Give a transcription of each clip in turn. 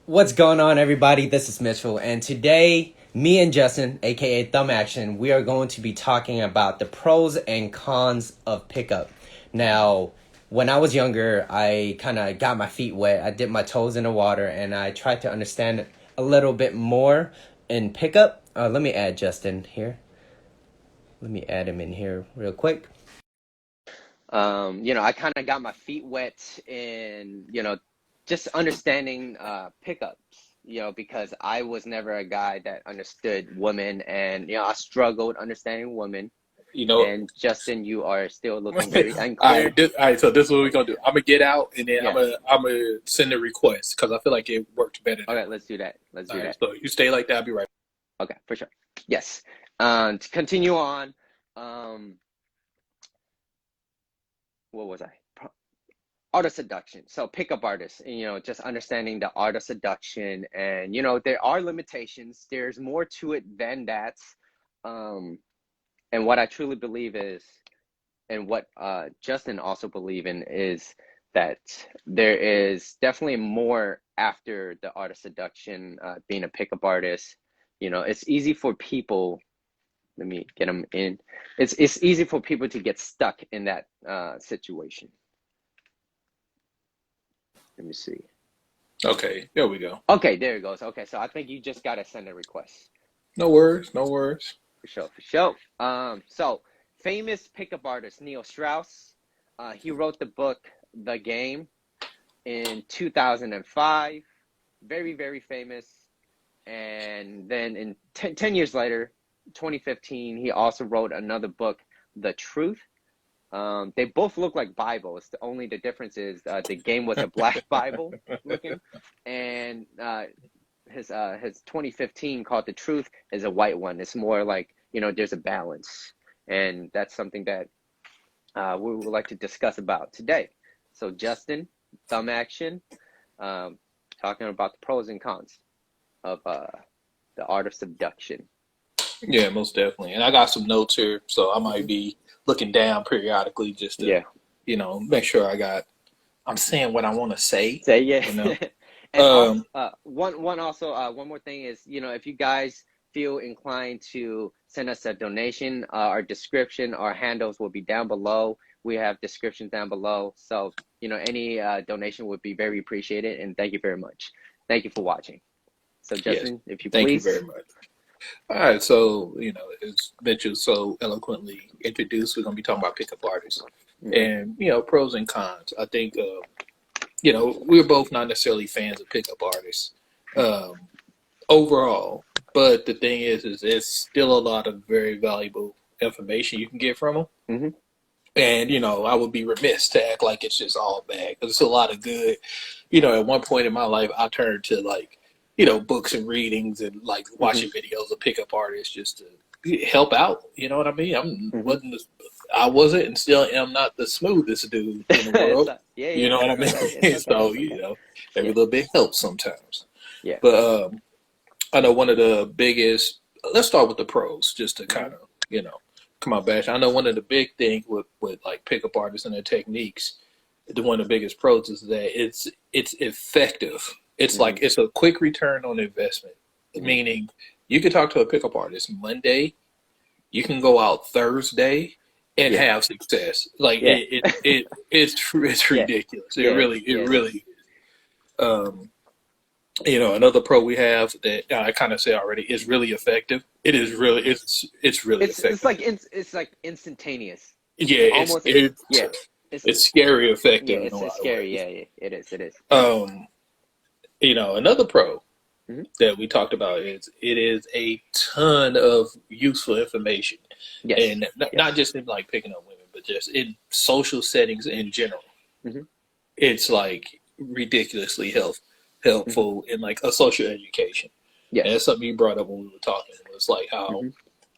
What's going on, everybody? This is Mitchell, and today, me and Justin, aka Thumb Action, we are going to be talking about the pros and cons of pickup. Now, when I was younger, I kind of got my feet wet. I dipped my toes in the water, and I tried to understand a little bit more in pickup. Let me add Justin here. Let me add him in here real quick. I kind of got my feet wet in, just understanding pickups, because I was never a guy that understood women, and I struggled understanding women. You know, And Justin, you are still looking very all unclear. right, all right. So this is what we're gonna do. I'm gonna get out, and then Yeah. I'm gonna send a request because I feel like it worked better. Okay, let's do that. Let's do All right, that. so you stay like that. I'll be right. Okay, for sure. Yes. To continue on, what was I? Art of seduction. So pickup artists, just understanding the art of seduction, and there are limitations. There's more to it than that. Um, and what I truly believe is, and what Justin also believe in, is that there is definitely more after the art of seduction. Being a pickup artist, it's easy for people. Let me get them in. It's easy for people to get stuck in that situation. Let me see. Okay, there we go. Okay, there it goes. Okay, so I think you just gotta send a request. No worries, no worries. For sure, for sure. So famous pickup artist Neil Strauss. He wrote the book The Game in 2005. Very, very famous. And then in 10 years later, 2015, he also wrote another book, The Truth. They both look like Bibles. The difference is The Game was a black Bible looking, and his 2015 called The Truth is a white one. It's more like, there's a balance, and that's something that we would like to discuss about today. So Justin, Thumb Action, talking about the pros and cons of the art of seduction. Yeah, most definitely. And I got some notes here, so I might be looking down periodically just to, Yeah. make sure I'm saying what I want to say. Say yeah. You know. And Um, one more thing is, if you guys feel inclined to send us a donation, our description, our handles will be down below. We have descriptions down below. So, any donation would be very appreciated. And thank you very much. Thank you for watching. So yes, Justin, if you thank you please. very much. All right, so as Mitchell so eloquently introduced, we're gonna be talking about pickup artists and pros and cons. I think we're both not necessarily fans of pickup artists um, overall, but the thing is it's still a lot of very valuable information you can get from them. Mm-hmm. And I would be remiss to act like it's just all bad because it's a lot of good. At one point in my life, I turned to books and readings and like watching videos of pickup artists just to help out. You know what I mean? I wasn't and still am not the smoothest dude in the world. Yeah, You know what I mean? okay. So every Yeah. little bit helps sometimes. Yeah. But I know one of the biggest. Let's start with the pros, just to kind of come on, Bash. I know one of the big things with like pickup artists and their techniques. One of the biggest pros is that it's effective. It's like it's a quick return on investment. Meaning, you can talk to a pickup artist Monday, you can go out Thursday and have success. Like it's ridiculous. It really. Another pro we have that I kind of said already is really effective. It is really it's really effective. It's like instantaneous. Yeah, Almost. it's scary effective. Yeah, it's scary. Yeah, it is. Another pro Mhm. that we talked about is it is a ton of useful information, Yes. and not just in like picking up women, but just in social settings in general. Mhm. It's like ridiculously helpful in like a social education. Yes. And that's something you brought up when we were talking. It was like how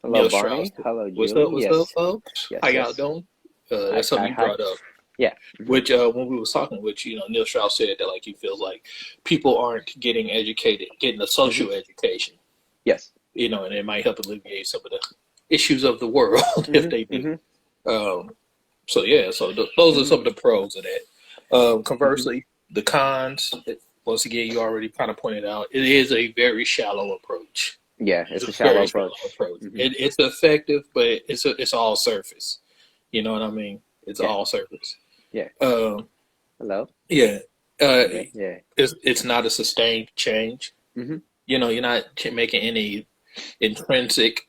Hello, Neil Barney. Strauss. Hello, What's Julie. up? What's Yes. up, folks? Yes, How y'all yes. doing? That's something you brought up. Yeah. Which when we was talking, Neil Strauss said that like he feels like people aren't getting educated, getting a social education. Yes. And it might help alleviate some of the issues of the world if they do. So those are some of the pros of that. Conversely, the cons, once again, you already kind of pointed out, it is a very shallow approach. Yeah, It's it's a a shallow very shallow approach. approach. Hmm. It's effective, but it's all surface. You know what I mean? It's Yeah, all surface. yeah. Um, Hello. yeah. Uh, Okay. Yeah. it's not a sustained change. Hmm. You know, you're not making any intrinsic,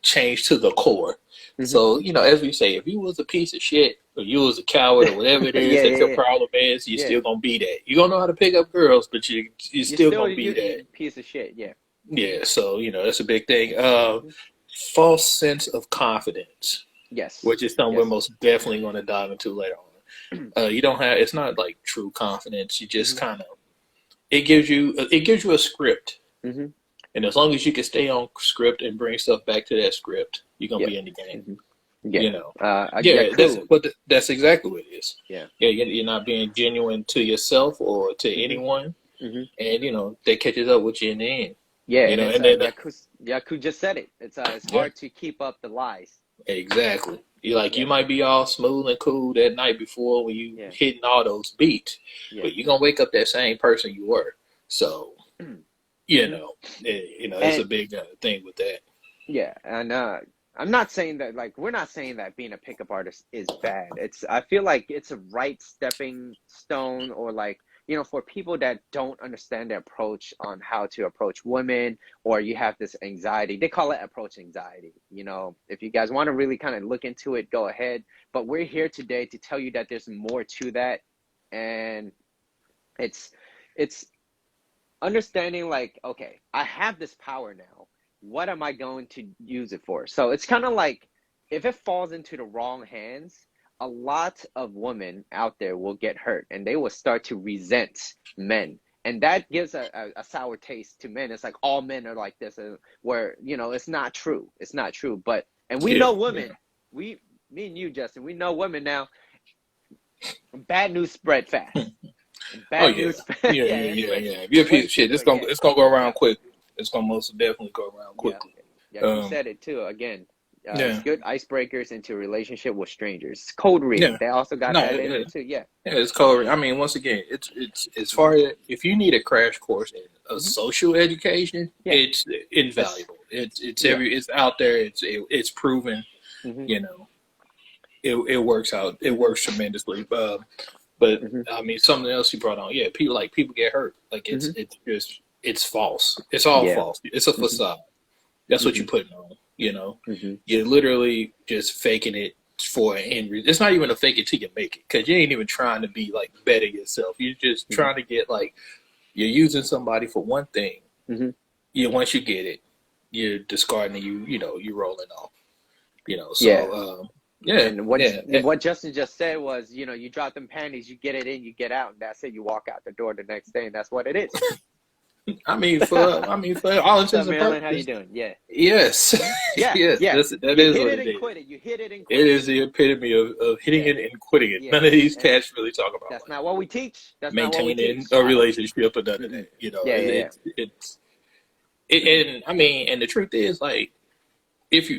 change to the core. Hmm. So, as we say, if you was a piece of shit or you was a coward or whatever it is Yeah, that your yeah, problem is, you yeah. still gonna be that. You're gonna know how to pick up girls, but you You're still still gonna be that. you piece of shit. Yeah. Yeah, so that's a big thing. Hmm. False sense of confidence, Yes. which is something we're Yes. most definitely going to dive into later on. You don't have it's not like true confidence. You just Hmm. kind of it gives you a script, Hmm. and as long as you can stay on script and bring stuff back to that script, you're gonna Yep. be in the game. Hmm. You Yeah. know, Yeah. yeah, Cool. that's exactly what it is. Yeah. Yeah, you're not being genuine to yourself or to Hmm. anyone, Hmm. and that catches up with you in the end. Yeah, and it's And then Yaku just said it. It's yeah. hard to keep up the lies. Exactly. You Yeah. might be all smooth and cool that night before when you Yeah. hitting all those beats, Yeah. but you're gonna wake up that same person you were. So Hmm. it's a And big thing with that. yeah, and I'm not saying that like we're not saying that being a pickup artist is bad. I feel like it's a right stepping stone or like, for people that don't understand the approach on how to approach women, or you have this anxiety. They call it approach anxiety. If you guys want to really kind of look into it, go ahead. But we're here today to tell you that there's more to that, and it's it's understanding like, okay, I have this power now. What am I going to use it for? So it's kind of like if it falls into the wrong hands, a lot of women out there will get hurt and they will start to resent men. And that gives a sour taste to men. It's like all men are like this, where, it's not true. It's not true. And we Yeah, know yeah. women, me and you, Justin, we know women now, bad news spread fast. Oh Bad yeah, news. yeah, Yeah, yeah, yeah, anyway, yeah. If you're a piece way of too shit, quick. Yeah. it's gonna go around Yep. quickly. It's gonna most definitely go around Yeah. quickly. Yeah. Who Um, said it too? Again, it's yeah, good icebreakers into a relationship with strangers. Code reading. yeah. They also got No, that in there too. Yeah. yeah, it's covered. I mean, once again, it's as far as if you need a crash course in a Hmm. social education, Yeah. it's That's invaluable. yeah. It's out there. It's proven. Hmm. You know, it works out. It works tremendously. But Hmm. I mean, something else you brought on. Yeah, people get hurt. Like Hmm. it's false. It's all Yeah. false. It's a Hmm. facade. That's what Hmm. you're putting on. Hmm. You're literally just faking it for an end result. It's not even a fake it till you make it, because you ain't even trying to be like better yourself. You're just Hmm. trying to get like you're using somebody for one thing. Hmm. Once you get it, you're discarding it. You rolling off. Yeah. Yeah, And yeah. what Justin just said was, you drop them panties, you get it in, you get out, and that's it. You walk out the door the next day, and that's what it is. For all What's up, intents and Marilyn? How you purposes, doing? Yeah. yes, Yeah. yes. Yeah. That You is hit what it it and is. quit it. You hit it and It quit it. is the epitome of hitting Yeah. it and quitting it. Yeah. None of these And cats really talk about that's like not what we teach. That's not what we maintaining teach. a I don't. relationship or none of Hmm. that. Yeah. Yeah. And I mean, and the truth is, like, if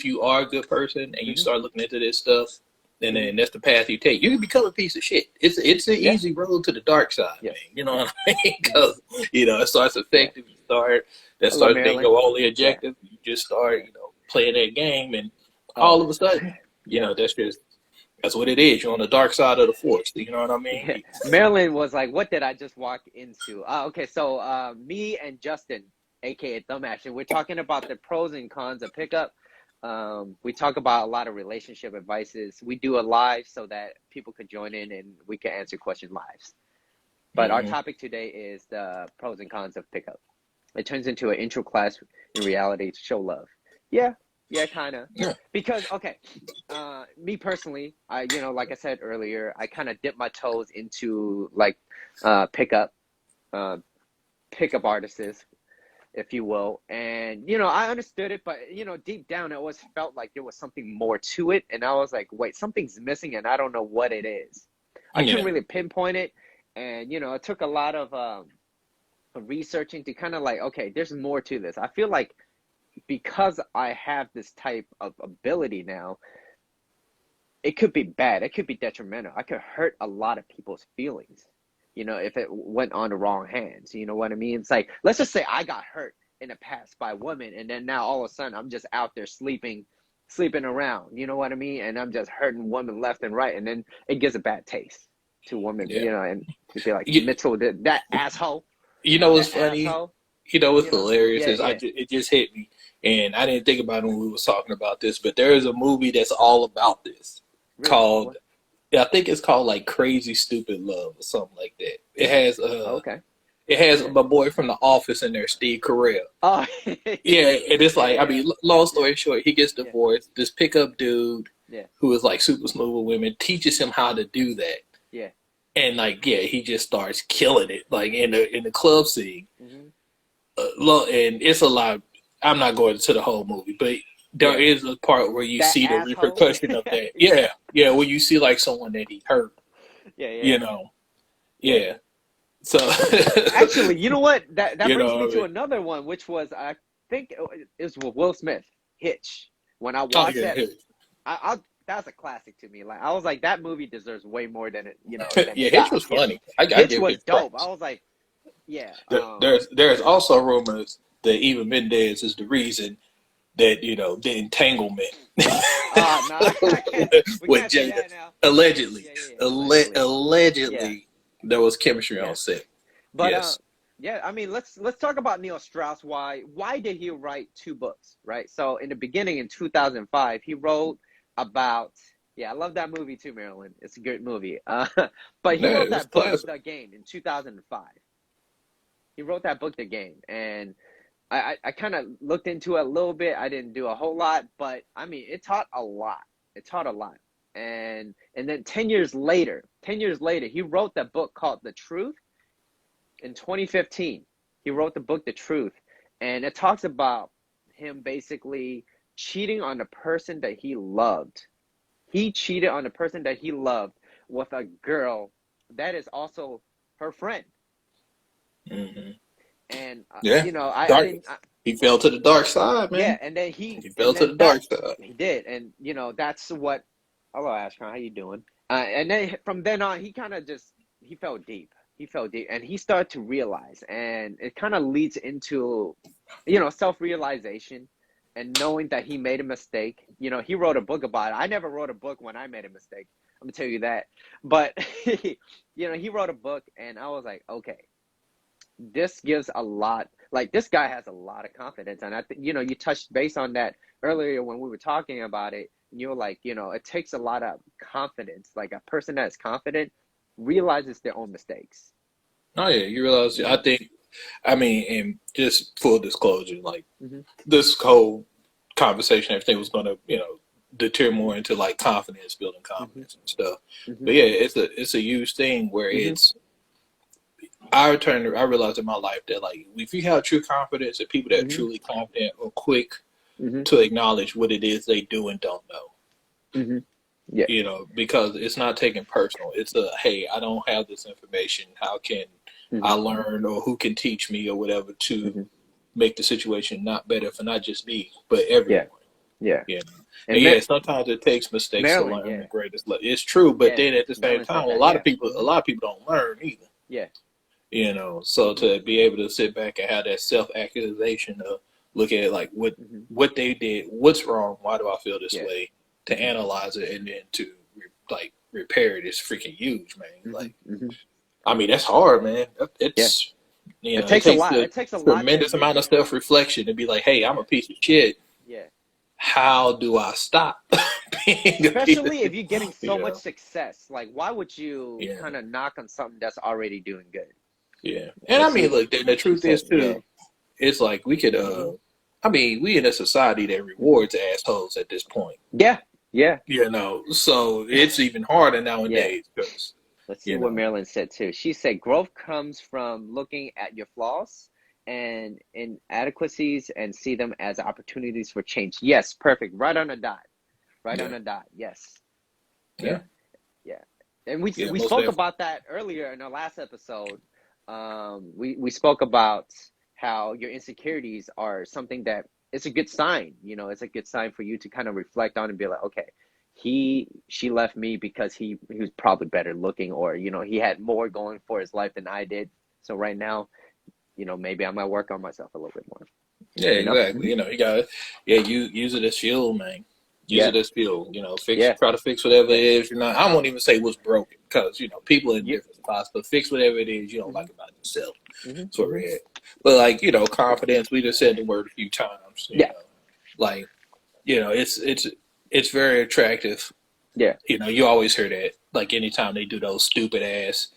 you are a good person and Yeah. you Hmm. start looking into this stuff, and Hmm. then that's the path you take, you can become a piece of shit. It's an Yeah. easy road to the dark side, man. Yes. You know what I mean? Hmm. Because it starts Yeah. effective. That Hello, starts being Marilyn. your only Yeah. objective. You just start, Yeah. playing that game, and all Oh. of a sudden, Yeah. that's what it is. You're on the dark side of the force. You know what I Yeah. mean? Marilyn was like, "What did I just walk into?" Okay, so me and Justin, aka Thumb Action, we're talking about the pros and cons of pickup. We talk about a lot of relationship advices. We do a live so that people could join in and we can answer questions live. But our Hmm. topic today is the pros and cons of pickup. It turns into an intro class in reality to show love. Yeah, yeah, kind of. Yeah. Because okay, me personally, like I said earlier, I kind of dip my toes into like pickup, uh, pickup artists, if you will, and I understood it, but deep down, it always felt like there was something more to it, and I was like, wait, something's missing, and I don't know what it is. I couldn't Yeah. really pinpoint it, and it took a lot of researching to kind of like, okay, there's more to this. I feel like because I have this type of ability now, it could be bad. It could be detrimental. I could hurt a lot of people's feelings. you know, if it went on the wrong hands. You know what I mean? It's like, let's just say I got hurt in the past by women, and then now all of a sudden I'm just out there sleeping around. You know what I mean? And I'm just hurting women left and right, and then it gives a bad taste to women. Yeah. You know, and to be like, You, Mitchell did that asshole, you know what's that funny? asshole. You know what's You know? hilarious Yeah, is yeah. it just hit me, and I didn't think about it when we was talking about this, but there is a movie that's all about this Really? called What? I think it's called like Crazy Stupid Love or something like that. Oh, okay. It has Yeah. my boy from The Office in there, Steve Carell. Oh, Yeah, and it's yeah, like I yeah, mean, long yeah, story short, he gets yeah, divorced. This pickup dude yeah, who is like super smooth with women teaches him how to do that, yeah. and like yeah, he just starts killing it like in the club scene. Hmm. And it's a lot. I'm not going into the whole movie, but there Yeah. is a part where you That see the asshole. repercussion of that. Yeah, Yeah, yeah, when you see like someone that he hurt, yeah, yeah, you know, yeah. yeah. So, Actually, you know what? That you brings know, me what I to mean, another one, which was I think it was with Will Smith, Hitch. When I oh watched yeah, that, I that's a classic to me. Like I was like, that movie deserves way more than it, than yeah. it Hitch got. was You know, funny. I Hitch give was Hitch dope. I props. was like, yeah, There's also rumors that Eva Mendes is the reason that the entanglement no, I can't. We with can't say Jada that now. allegedly, Yeah, yeah, yeah. Allegedly, yeah, allegedly there was chemistry yeah. on set. But Yes. yeah, I mean, let's talk about Neil Strauss. Why did he write two books, right? So in the beginning, in 2005, he wrote about. Yeah, I love that movie too, Marilyn. It's a great movie. But he Yeah, wrote it was that book, classic. The Game, in 2005. He wrote that book, The Game, and I kind of looked into it a little bit. I didn't do a whole lot, but I mean, it taught a lot. It taught a lot. And then 10 years later, he wrote that book called The Truth in 2015. He wrote the book The Truth, and it talks about him basically cheating on the person that he loved. He cheated on the person that he loved with a girl that is also her friend. Hmm. And Yeah, I dark. didn't. He fell to the dark side, Yeah, man. and then He fell and to the then dark that side. he did, and that's what. Hello, Ashkan, how you doing? And then from then on, he kind of just he fell deep. He fell deep, and he started to realize, and it kind of leads into, self-realization, and knowing that he made a mistake. He wrote a book about it. I never wrote a book when I made a mistake. I'm gonna tell you that, but he wrote a book, and I was like, okay, this gives a lot, like this guy has a lot of confidence, and I think you touched base on that earlier when we were talking about it, and you were like, it takes a lot of confidence, like a person that's confident realizes their own mistakes. Oh yeah, you realize. you I know think. I mean, and just full disclosure, like hmm this whole conversation, everything was going to, deter hmm more into like confidence, building hmm confidence and stuff. hmm But yeah, it's a huge thing where hmm it's. I realized in my life that like if you have true confidence, and people that are hmm truly confident are quick hmm to acknowledge what it is they do and don't know. hmm yeah. Because it's not taken personal. It's a hey, I don't have this information. How can I hmm learn, or who can teach me, or whatever, to hmm make the situation not better for not just me but yeah, everyone. yeah. You know, and And yeah, sometimes it takes mistakes to Maryland, learn the yeah, greatest. It's true, but yeah. then at the same Maryland time, said that, yeah. a lot of people don't learn either. Yeah. So hmm to be able to sit back and have that self accusation of look at like hmm what they did, what's wrong, why do I feel this yeah. way, to hmm analyze it and then to like repair it is freaking huge, man. hmm Like, hmm I mean, that's hard, man. yeah. It's It it takes a takes lot. a It takes a lot to tremendous admit amount you're of self wrong. reflection to be like, hey, I'm Yeah, a piece of shit. yeah. How do I stop being a piece of Especially if shit? you're getting so much Yeah, success. Like, why would you yeah, kind of knock on something that's already doing good? yeah. And I Let's mean, see. look, the She truth said, is yeah. too. It's like we could. hmm I mean, we in a society that hmm rewards assholes at this point. Yeah, yeah, So it's even harder yeah. nowadays because Let's see you what know. Marilyn said too. She said, growth comes from looking at your flaws and inadequacies and see them as opportunities for change. Yes, perfect. Right on the dot. Right on Yeah, the dot. Yes. yeah, Yeah. Yeah, and we yeah. we Most spoke definitely. about that earlier in our last episode. We spoke about how your insecurities are something that it's a good sign. It's a good sign for you to kind of reflect on and be like, okay, she left me because he was probably better looking, or he had more going for his life than I did. So right now, maybe I might work on myself a little bit more. Yeah, exactly. You gotta, you use it as fuel, man. Use Yeah, it as fuel. yeah, Try to fix whatever yeah. it is. I won't even say what's broken because people are in You, different spots. But fix whatever it is you don't hmm like about yourself. hmm That's where hmm we're at. But confidence. We just said the word a few times. Yeah, Like it's very attractive. yeah, You always hear that. Like anytime they do those stupid ass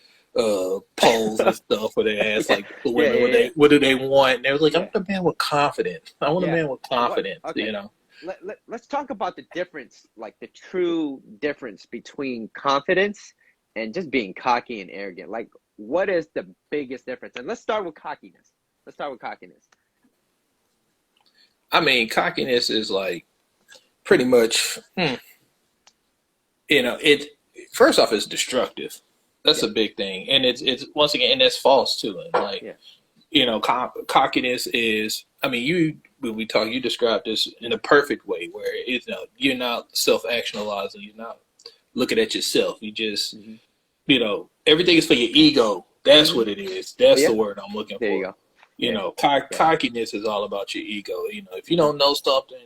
polls and stuff where they ask yeah, like the yeah, women yeah, yeah, what do they want, and they're like, I yeah, want a man with confidence. I want a yeah. man with What? confidence. Okay. Let's talk about the difference, like the true difference between confidence and just being cocky and arrogant. Like, what is the biggest difference? And let's start with cockiness. Let's start with cockiness. I mean, cockiness is like pretty much, it. First off, it's destructive. That's Yeah, a big thing, and it's once again, and that's false too. And like yeah, cockiness is. I mean, when we talk, you described this in a perfect way, where you're not self-actualizing, you're not looking at yourself. You just, hmm everything is for your ego. That's hmm what it is. That's yeah. the word I'm looking There you for. go. Yeah, yeah. Cockiness is all about your ego. If you hmm don't know something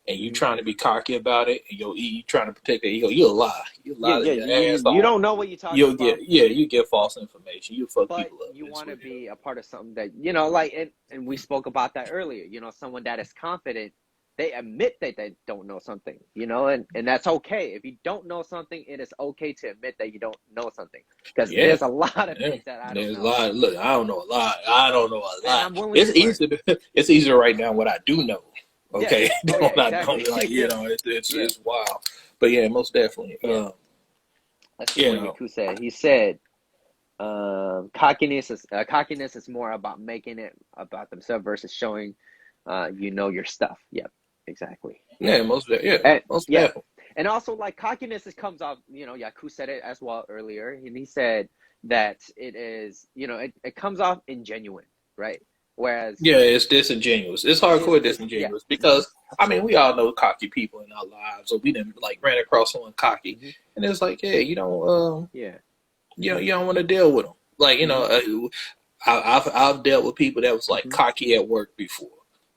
and you hmm trying to be cocky about it, and you trying to protect the ego, you'll lie. You'll Yeah, lie to yeah. your You ass you off. don't know what you're talking You'll get about, you get false information. You fuck but people up. you That's want what to it is. be a part of something that like, and we spoke about that earlier. Someone that is confident, they admit that they don't know something. And that's okay. If you don't know something, it is okay to admit that you don't know something, because Yeah. there's a lot of Yeah. things that I don't There's a know, lot. Look, I don't know a lot. I don't know a and lot. I'm willing It's to learn. easy. It's easy to write down what I do know. Yeah. Okay, Oh yeah. what I don't Exactly. like. Yeah. It's Yeah. it's wild. But yeah, most definitely. Yeah. Let's see You what know, Yaku said. He said, cockiness is more about making it about themselves versus showing, your stuff. Yep. Exactly. Yeah. yeah, yeah, And most yeah, definitely. and also like cockiness comes off. Yaku said it as well earlier, and he said that it is, it comes off ingenuine, right? Whereas Yeah, it's disingenuous. It's it's hardcore this, yeah, disingenuous hmm because I mean we all know cocky people in our lives, or we didn't like ran across someone cocky, hmm and it's like, yeah, yeah, you don't want to deal with them. Like hmm I've dealt with people that was like hmm cocky at work before.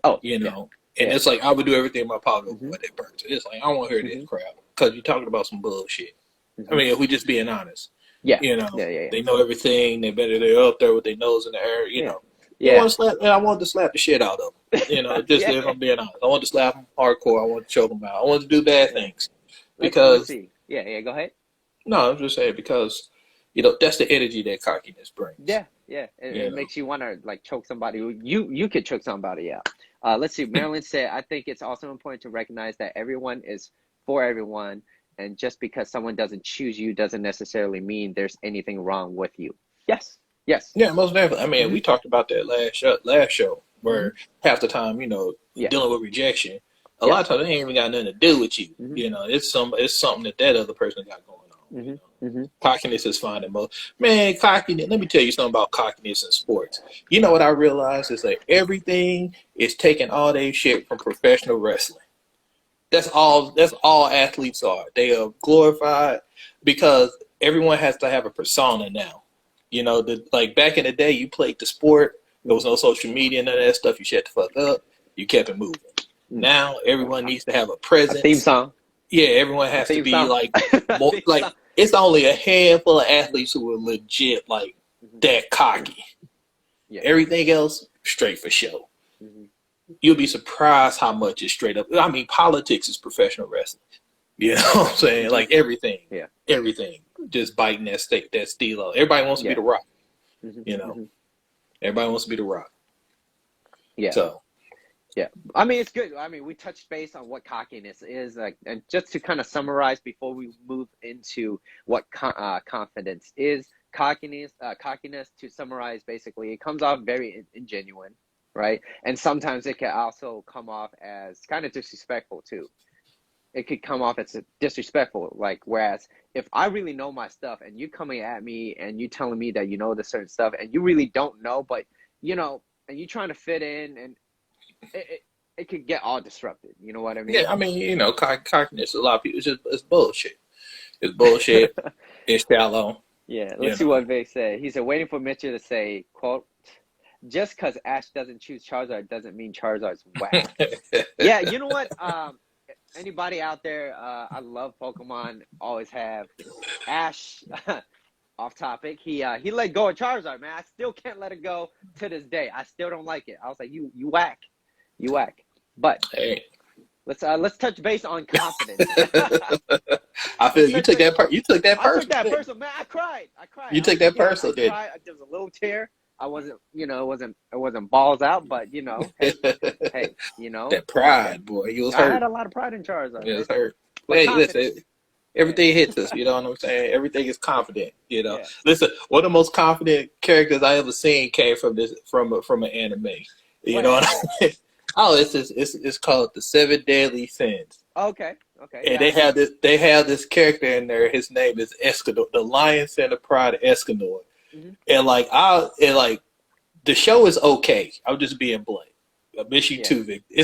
oh you yeah, know. And yeah, it's like I would do everything in my power to hmm avoid that person. It's like I don't want to hear hmm this crap because you're talking about some bullshit. I hmm mean, if we just being honest, yeah, yeah, yeah, they know everything. They're up there with their nose in the air. yeah, You yeah, want to slap? And I wanted to slap the shit out of them. Just yeah, if I'm being honest, I want to slap them hardcore. I want to choke them out. I want to do bad yeah. things Let's because see. Yeah, yeah. Go ahead. no, I'm just saying because that's the energy that cockiness brings. Yeah, yeah. It You know, makes you want to like choke somebody. You could choke somebody out. Let's see. Marilyn said, I think it's also important to recognize that everyone is for everyone, and just because someone doesn't choose you doesn't necessarily mean there's anything wrong with you. Yes. Yes. yeah, most definitely. I mean, Mm-hmm. we talked about that last show Mm-hmm. where half the time, Yeah. dealing with rejection, a lot Yeah. of times it ain't even got nothing to do with you. Mm-hmm. It's something that other person got going on. Mm-hmm. Mm-hmm. Cockiness is fine and most man, cockiness. Let me tell you something about cockiness in sports. You know what I realized is that everything is taking all their shit from professional wrestling. That's all athletes are. They are glorified because everyone has to have a persona now. Like back in the day, you played the sport. There was no social media, none of that stuff. You shut the fuck up. You kept it moving. Mm. Now everyone needs to have a A theme presence. song. Yeah, everyone A has to theme be song. like A more theme song. like it's only a handful of Mm-hmm. athletes who are legit like Mm-hmm. that cocky. Yeah. Everything else straight for show. Mm-hmm. You'll be surprised how much is straight up. I mean, politics is professional wrestling. You know what I'm saying? Mm-hmm. Like everything, Yeah. everything, just biting that steak, that steel. Everybody wants to be Yeah. the Rock. Mm-hmm. You know, Mm-hmm. everybody wants to be the Rock. Yeah. So Yeah, I mean it's good. I mean we touched base on what cockiness is, like, and just to kind of summarize before we move into what confidence is. Cockiness. To summarize, basically, it comes off very ingenuine, right? And sometimes it can also come off as kind of disrespectful too. It could come off as disrespectful, like whereas if I really know my stuff and you coming at me and you telling me that you know the certain stuff and you really don't know, but and you trying to fit in, and it, it, it could get all disrupted. You know what I Yeah, mean? I mean, cockiness. A lot of people, it's bullshit. It's bullshit. It's shallow. Yeah, You let's see know. what Vic said. He said, waiting for Mitchell to say, quote, just because Ash doesn't choose Charizard doesn't mean Charizard's whack. Yeah, you know what? Anybody out there, I love Pokemon, always have. Ash, off topic, he let go of Charizard, man. I still can't let it go to this day. I still don't like it. I was like, you whack. You whack. But Hey. let's touch base on confidence. I feel Let's you touch took base. that you took that I took personal, that didn't personal, man. I cried. you? I was Took that sitting here. I personal, didn't cried. There was a little tear. I wasn't, it wasn't balls out, but you? hey, That hey, pride, boy. You was I had hurt. a lot of pride in Charizard, You man. was hurt. But Hey, listen, confidence, yeah, everything hits us, you know what I'm saying? Everything is confident, you know. yeah. Listen, one of the most confident characters I ever seen came from an anime. You What know what anime? I mean? Oh, it's called The Seven Deadly Sins. Okay, okay, And yeah, I know. they have this character in there. His name is Escanor, the Lion Center Pride of Escanor. Hmm. And like the show is okay. I'm just being blunt. I miss you Yeah. too, Vic. Yeah.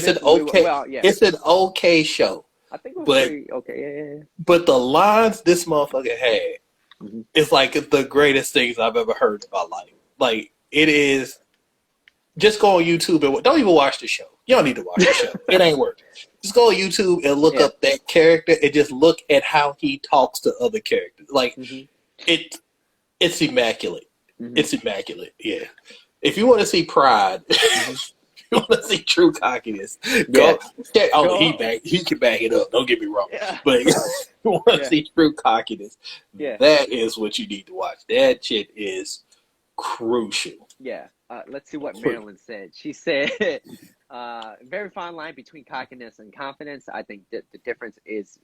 It's an okay show. I think it was But pretty okay. Yeah, but the lines this motherfucker had, yeah, yeah. it's like the greatest things I've ever heard in my life. Like it is. Just go on YouTube and don't even watch the show. You don't need to watch the show. It ain't worth it. Just go on YouTube and look Yeah. up that character and just look at how he talks to other characters. Like Hmm. it, it's immaculate. Hmm. It's immaculate. Yeah. If you want to see pride, Hmm. you want to see true cockiness, Yeah. go. Oh, Go. he can back it up. Don't get me wrong. Yeah. But if you want to Yeah. see true cockiness, Yeah. that is what you need to watch. That shit is crucial. Yeah. Let's see what Marilyn said. She said, very fine line between cockiness and confidence. I think that the difference is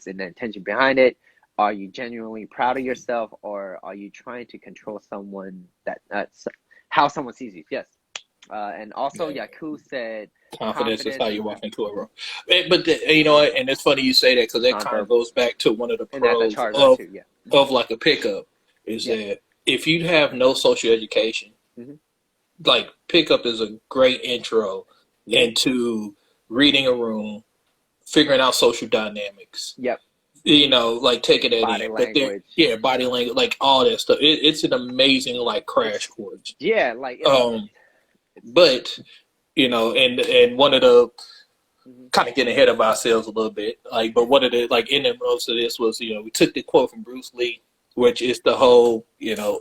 in the intention behind it. Are you genuinely proud of yourself, or are you trying to control someone how someone sees you? Yes. And also, Yeah. Yaku said, Confidence is how you walk confidence into a room. But you know what? And it's funny you say that because that kind of nonverbal, goes back to one of the and that's a pros Charizard too. Yeah. of like a pickup is Yeah. that if you have no social education, Hmm. like pickup is a great intro Yeah. into reading a room, figuring out social dynamics. Yep. You know, like taking that Body in. But then, language. yeah, body language, like all that stuff. It's an amazing like crash course. Yeah. Like it's But you know, and one of the hmm kind of getting ahead of ourselves a little bit. Like, but one of the like in the most of this was, we took the quote from Bruce Lee, which is the whole,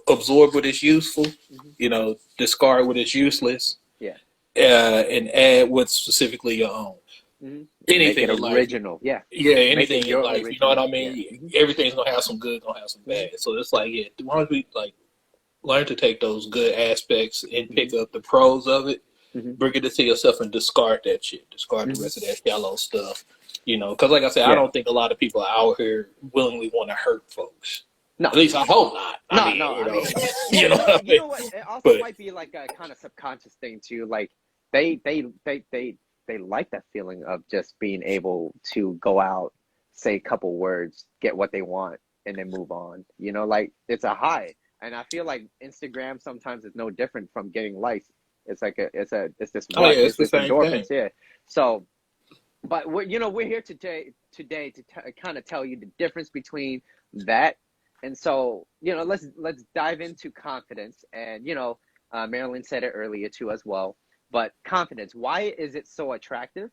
absorb what is useful, hmm discard what is useless, yeah. and add what's specifically your own. Hmm. Make Anything it in life, original. Yeah. yeah, Make it anything in your life, you know what original. I Yeah. mean? Hmm. Everything's gonna have some good, gonna have some Hmm. bad. So it's like, yeah, why don't we like learn to take those good aspects and Hmm. pick up the pros of it, Hmm. bring it to yourself and discard that shit. Discard the Hmm. rest of that shallow stuff. Because like I said, I Yeah. don't think a lot of people out here willingly want to hurt folks. No. At least I hope not. No. No. I mean, yeah. You know what I You mean? know what? It also But might be like a kind of subconscious thing too. Like they like that feeling of just being able to go out, say a couple words, get what they want, and then move on. Like it's a high. And I feel like Instagram sometimes is no different from getting likes. It's like it's this oh yeah, rush, it's it's the this same thing. endorphins, yeah. So, but we're here today to kind of tell you the difference between that. And so, let's dive into confidence. And Marilyn said it earlier too as well. But confidence, why is it so attractive?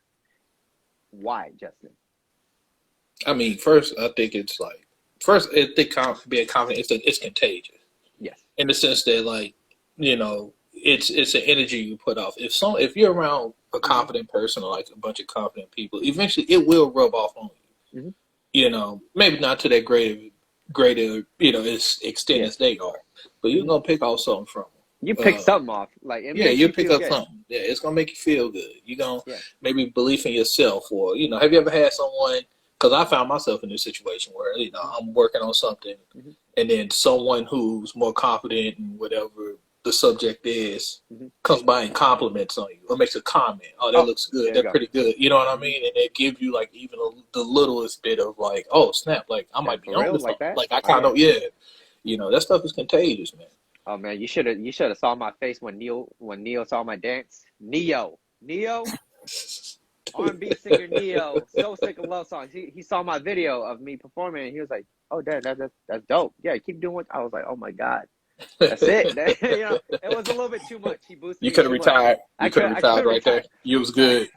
Why, Justin? I mean, first I think it's like being confident it's contagious Yes. in the sense that like it's an energy you put off. If you're around a Hmm. confident person or like a bunch of confident people, eventually it will rub off on you. Hmm. Maybe not to that greater extent Yeah. as they are, but you're Hmm. gonna pick off something from You them. pick something off, like it Yeah, makes you'll you pick feel up good. something. Yeah, it's gonna make you feel good. You're gonna Yeah. maybe believe in yourself, or have you ever had someone? Because I found myself in this situation where I'm working on something, Hmm. and then someone who's more confident in whatever the subject is Hmm. comes by and compliments on you or makes a comment. Oh, that Oh, looks good. there you That's go. pretty good. You know what I Hmm. mean? And they give you like even the littlest bit of like, oh snap, like I Damn, might be for on real, to like something. that? Like I Oh kind yeah. of yeah, that stuff is contagious, man. Oh man, you should have saw my face when Neil saw my dance. Neo. R&B singer Neo, so sick of love songs. He saw my video of me performing, and he was like, "Oh, Dad, that's dope. Yeah, keep doing what." I was like, "Oh my God, that's it." You know, it was a little bit too much. He boosted You me could have too much. retired. You could have I could retired right there. retire. You was good.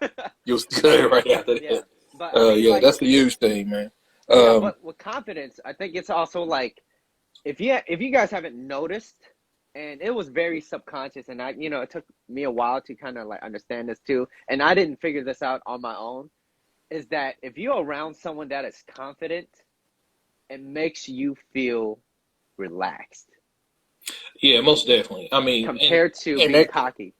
You was good right after Yeah, that. but I mean, Yeah, like, that's the huge thing, man. yeah, but with confidence, I think it's also like if you guys haven't noticed, and it was very subconscious, and it took me a while to kind of like understand this too, and I didn't figure this out on my own, is that if you're around someone that is confident, it makes you feel relaxed Yeah, most definitely. I mean, compared to and being that, cocky.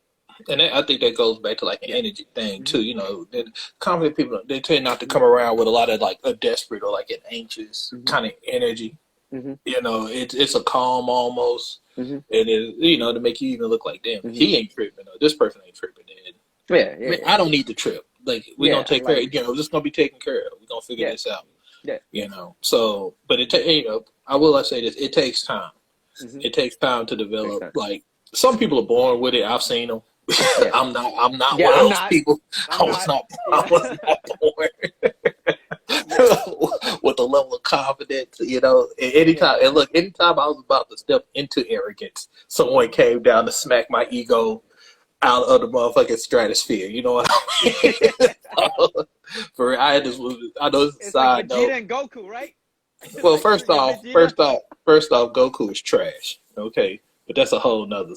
I think that goes back to like an Yeah. energy thing Mm-hmm. too. And confident people, they tend not to come around with a lot of like a desperate or like an anxious Mm-hmm. kind of energy. Mm-hmm. It's a calm almost, Mm-hmm. and to make you even look like, damn, Mm-hmm. he ain't tripping or this person ain't tripping. And Yeah, I yeah, mean, yeah. I don't need to trip. Like we're Yeah, gonna take care. We're just gonna be taken care of. We're gonna figure yeah, this out. yeah. So, but I will say this: it takes time. Mm-hmm. It takes time to Makes develop. sense. Like some people are born with it. I've seen them. Yeah. I'm not Yeah, one of I'm those not. people. I'm not. I Yeah. was not born Yeah. with the level of confidence. Yeah. Anytime I was about to step into arrogance, someone came down to smack my ego out of the motherfucking stratosphere. You know what I mean? For real, I know it's a It's like side Vegeta note. and Goku, right? Well, Like freaking Vegeta. first off, Goku is trash. Okay, but that's a whole nother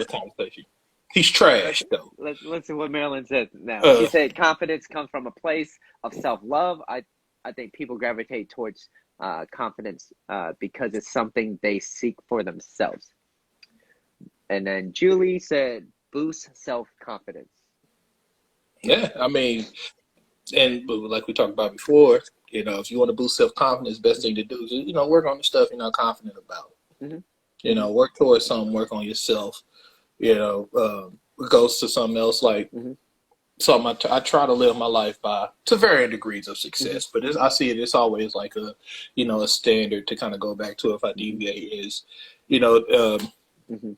conversation. He's let's trash though. let's see what Marilyn said now. She Uh, said confidence comes from a place of self love. I think people gravitate towards confidence because it's something they seek for themselves. And then Julie said boost self confidence. yeah, I mean, but like we talked about before, if you want to boost self confidence, best thing to do is work on the stuff you're not confident about. Mm-hmm. Work towards something, work on yourself. It goes to something else like Mm-hmm. something I try to live my life by to varying degrees of Mm-hmm. success. But I see it. It's always like a standard to kind of go back to if I Mm-hmm. deviate is, you know, um, Mm-hmm.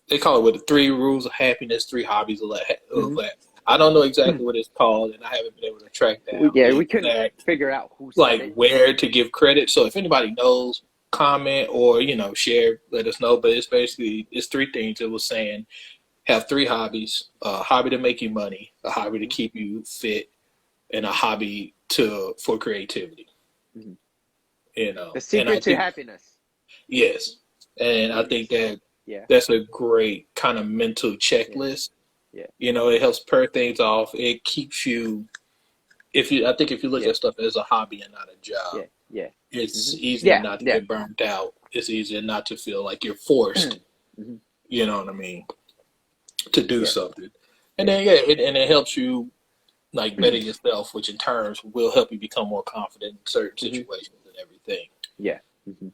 they call it what the three rules of happiness, three hobbies of Mm-hmm. that. I don't know exactly what it's called, and I haven't been able to track down the We couldn't exact figure out who said like it. where to give credit. So if anybody knows, comment or share, let us know. But it's three things. It was saying have three hobbies: a hobby to make you money, a hobby to Mm-hmm. keep you fit, and a hobby for creativity. Mm-hmm. The And I secret to think happiness. yes, and I think Yes. that Yeah. that's a great kind of mental Yeah. checklist. Yeah. It helps pair things off. It keeps you. I think if you look Yeah. at stuff as a hobby and not a job, Yeah. Yeah. it's Mm-hmm. easier Yeah. not to Yeah. get burnt out. It's easier not to feel like you're forced. Mm-hmm. You know what I mean? To do Yeah. something, and Yeah. then and it helps you like better yourself, which in turn will help you become more confident in certain Mm-hmm. situations and everything. Yeah. Mm-hmm.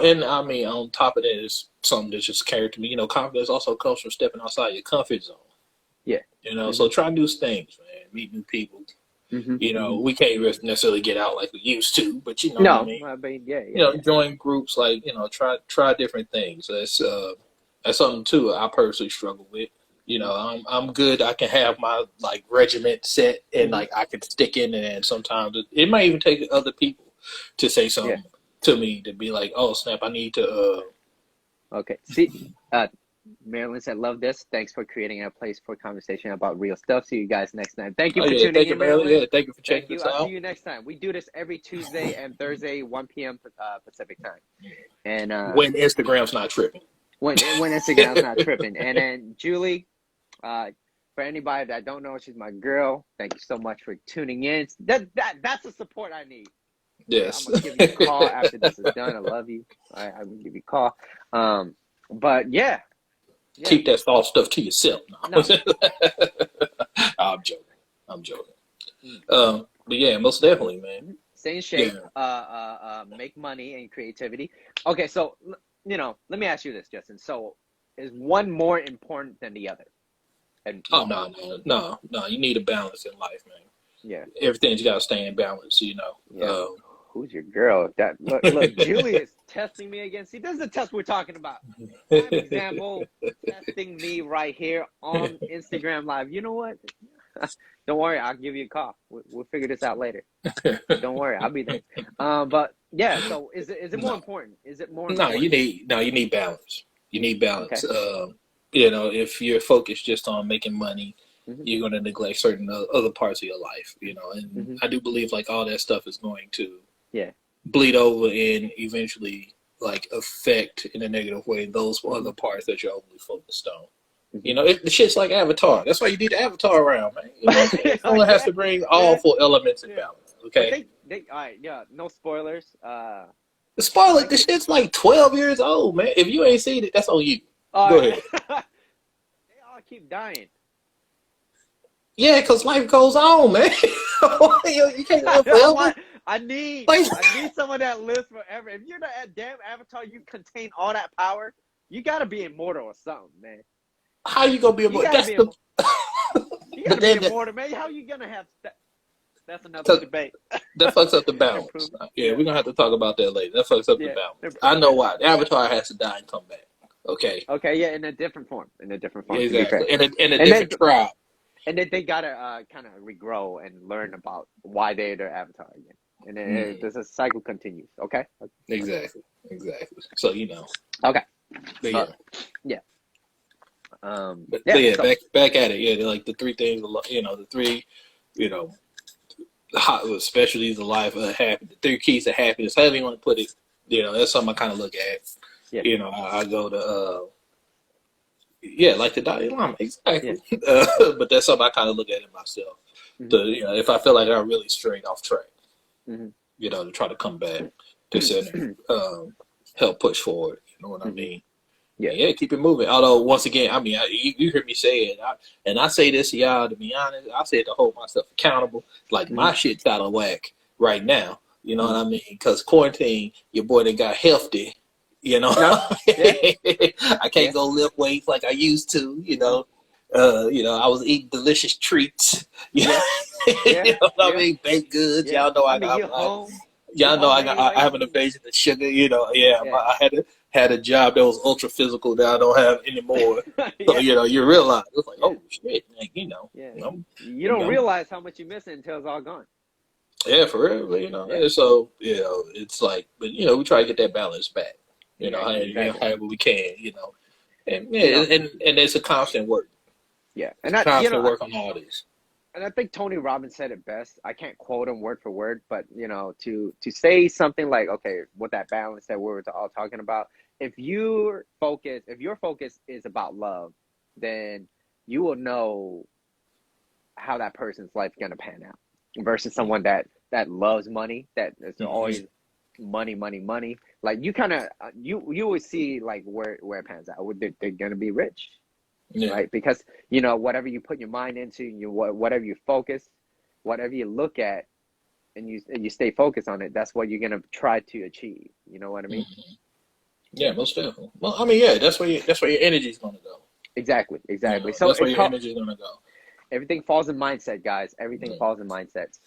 And I mean, on top of that is something that's just carried to me. Confidence also comes from stepping outside your comfort zone. Yeah. So try new things, man. Meet new people. Mm-hmm. Mm-hmm. We can't necessarily get out like we used to, but you know what I No, mean. I mean, yeah. Join groups like try different things. That's something too I personally struggle with. I'm good. I can have my like regiment set and Mm-hmm. like I can stick in there. And sometimes it might even take other people to say Yeah. something to me to be like, oh snap, I need to. Okay. See, Marilyn said, "Love this. Thanks for creating a place for conversation about real stuff. See you guys next time. Thank you Oh for yeah, tuning thank you, in, Marilyn. Marilyn. Yeah, thank you for Thank checking you. this I'll see out. you next time. We do this every Tuesday and Thursday, 1 p.m. Pacific time. And When Instagram's not tripping. when Instagram's not tripping. And then Julie, for anybody that don't know, she's my girl. Thank you so much for tuning in. That's the support I need. Yes. I'm gonna give you a call after this is done. I love you. I'm gonna give you a call. But yeah. Keep that soft stuff to yourself. No. I'm joking. I'm joking. Mm. But yeah, most definitely, man. Stay in shape. Yeah. Make money and creativity. Okay, so let me ask you this, Justin. So, is one more important than the other? And Oh no. You need a balance in life, man. yeah, Everything's got to stay in balance, yeah. Who's your girl? That look, Julie is testing me again. See, this is the test we're talking about. Prime example, testing me right here on Instagram Live. You know what? Don't worry, I'll give you a call. We'll figure this out later. Don't worry, I'll be there. But yeah, so is it more No, important? Is it more no, important? you need balance. You need Okay. balance. If you're focused just on making money, Hmm. you're going to neglect certain other parts of your life. And Hmm. I do believe like all that stuff is going to Yeah. bleed over and eventually like affect in a negative way those Hmm. other parts that you're overly focused on. Hmm. The shit's like Avatar. That's why you need the Avatar around, man. You know what I'm saying? Someone has Yeah. to bring all Yeah. four elements in Yeah. balance. But Okay. they all right, yeah, no spoilers. The I spoiler, like the it. shit's like 12 years old, man. If you ain't seen it, that's on you. All Go right. ahead. They all keep dying. Yeah, because life goes on, man. You can't live I'm forever. like, I need Like, I need someone that lives forever. If you're that damn avatar, you contain all that power. You gotta be immortal or something, man. how you gonna be You able? gotta That's be the. you But gotta be then immortal, man. How you gonna have that? That's another that, debate. that fucks up the balance. Improvement. Yeah, Yeah, we're gonna have to talk about that later. That fucks up the yeah. balance. I know Okay. why. The Avatar has to die and come back. Okay. Okay, yeah, in a different form. In a different form, to be Exactly. fair. In a And then different tribe. they gotta kind of regrow and learn about why they're their avatar again. And then Mm, there's a cycle continues. Okay. Okay. exactly. Exactly. So Okay. but Uh, yeah. yeah. But Yeah. yeah, So. back at it. Yeah, they're like the three things. The three, you know, hot specialties of life. The three keys to happiness. However you want to put it. That's something I kind of look at. Yeah. I go to. Yeah, like the Dalai Lama, Yeah. exactly. But that's something I kind of look at it myself. Hmm. If I feel like I'm really straight off track, Hmm. to try to come back to center, help push forward. You know what I Hmm. mean? Yeah. And yeah, keep it moving. Although once again, I mean, you hear me say it, and I say this to y'all. To be honest, I say it to hold myself accountable. Like Hmm. my shit's out of whack right now. You know Hmm. what I mean? Because quarantine, your boy done got healthy. You know, No. Yeah. I Yeah. can't go lift weights like I used to. I was eating delicious treats. You Yeah. Yeah. know what I Yeah. mean? Baked goods. Yeah. Y'all know I mean, you're home. You're y'all know home I anyways. have an invasion of sugar. Yeah, Yeah. I had a job that was ultra physical that I don't have anymore. So Yeah. you realize it's like, Yeah. oh shit, like Yeah. I'm, You don't I'm realize how much you miss it until it's all gone. yeah, for real. But, Yeah. and so it's like, but we try to get that balance back. Exactly. Exactly. However we can. And You yeah, know. and it's a constant work. Yeah. It's And a I, constant work on all this. and I think Tony Robbins said it best. I can't quote him word for word, but to say something like, okay, with that balance that we were all talking about, if your focus is about love, then you will know how that person's life is gonna pan out. Versus someone that loves money, that is Hmm. always money, money, money. Like you kind of you always see like where it pans out. They're gonna be rich, Yeah. right? Because whatever you put your mind into, whatever you focus, whatever you look at, and you stay focused on it, that's what you're gonna try to achieve. You know what I mean? Hmm. Yeah, most definitely. Well, I mean, yeah, that's where your energy's gonna go. Exactly, exactly. So That's where it's your called energy's gonna go. everything falls in mindset, guys. Everything Yeah. falls in mindsets.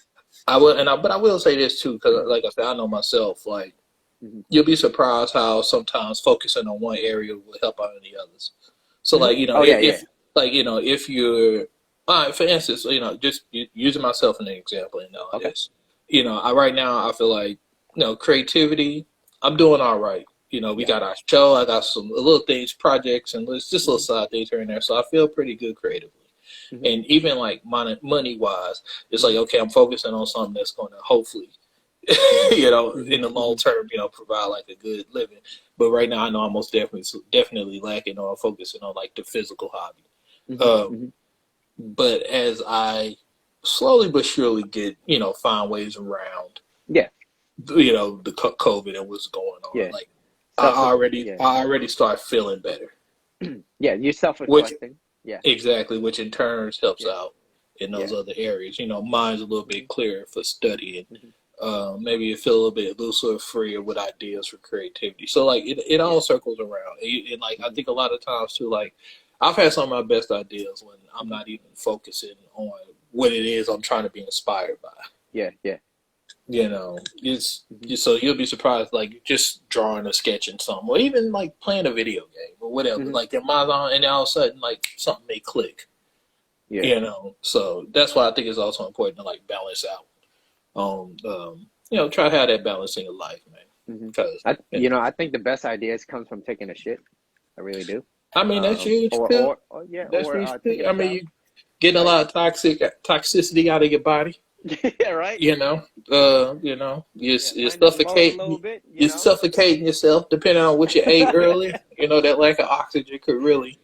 But I will say this too, because like I said, I know myself. Like Hmm. you'll be surprised how sometimes focusing on one area will help out in the others. So Hmm. like Oh yeah, yeah. if you're, for instance, just using myself as an example, Okay. this, I right now I feel like creativity, I'm doing all right. We Yeah. got our show, I got some little things, projects, and just little Hmm. side things here and there. So I feel pretty good creatively. Hmm. And even like money wise, it's like Hmm. okay, I'm focusing on something that's going to hopefully, Hmm. in the long Hmm. term, provide like a good living. But right now, I know I'm most definitely lacking on focusing on like the physical hobby. Hmm. Um, Hmm. but as I slowly but surely get, find ways around, Yeah. the COVID and what's going on, Yeah. like Self. Yeah. I already start feeling better, Yeah. You're which self-reflecting. Yeah. exactly, which in turns helps Yeah. out in those Yeah. other areas. Mine's a little Hmm. bit clearer for studying. Hmm. Maybe you feel a little bit looser or freer with ideas for creativity. So like it Yeah. all circles around. And like I Hmm. think a lot of times too, like I've had some of my best ideas when I'm Hmm. not even focusing on what it is I'm trying to be inspired by. Yeah. Yeah. Hmm. So you'll be surprised, like just drawing or sketching something, or even like playing a video game or whatever. Hmm. Like your mind's on, and all of a sudden, like something may click. Yeah. You know, so that's why I think it's also important to like balance out on, you know, try to have that balance in your life, man. Hmm. Because, you You know, know, I think the best ideas comes from taking a shit. I really do. I mean, that's huge Or too. yeah, That's or huge too. taking a I mean, shower. you getting a Right. lot of toxicity out of your body. Yeah. Right. You know, Yeah. Find the mode a little bit. You you're know. suffocating yourself depending on what you ate earlier. You know, that lack of oxygen could really,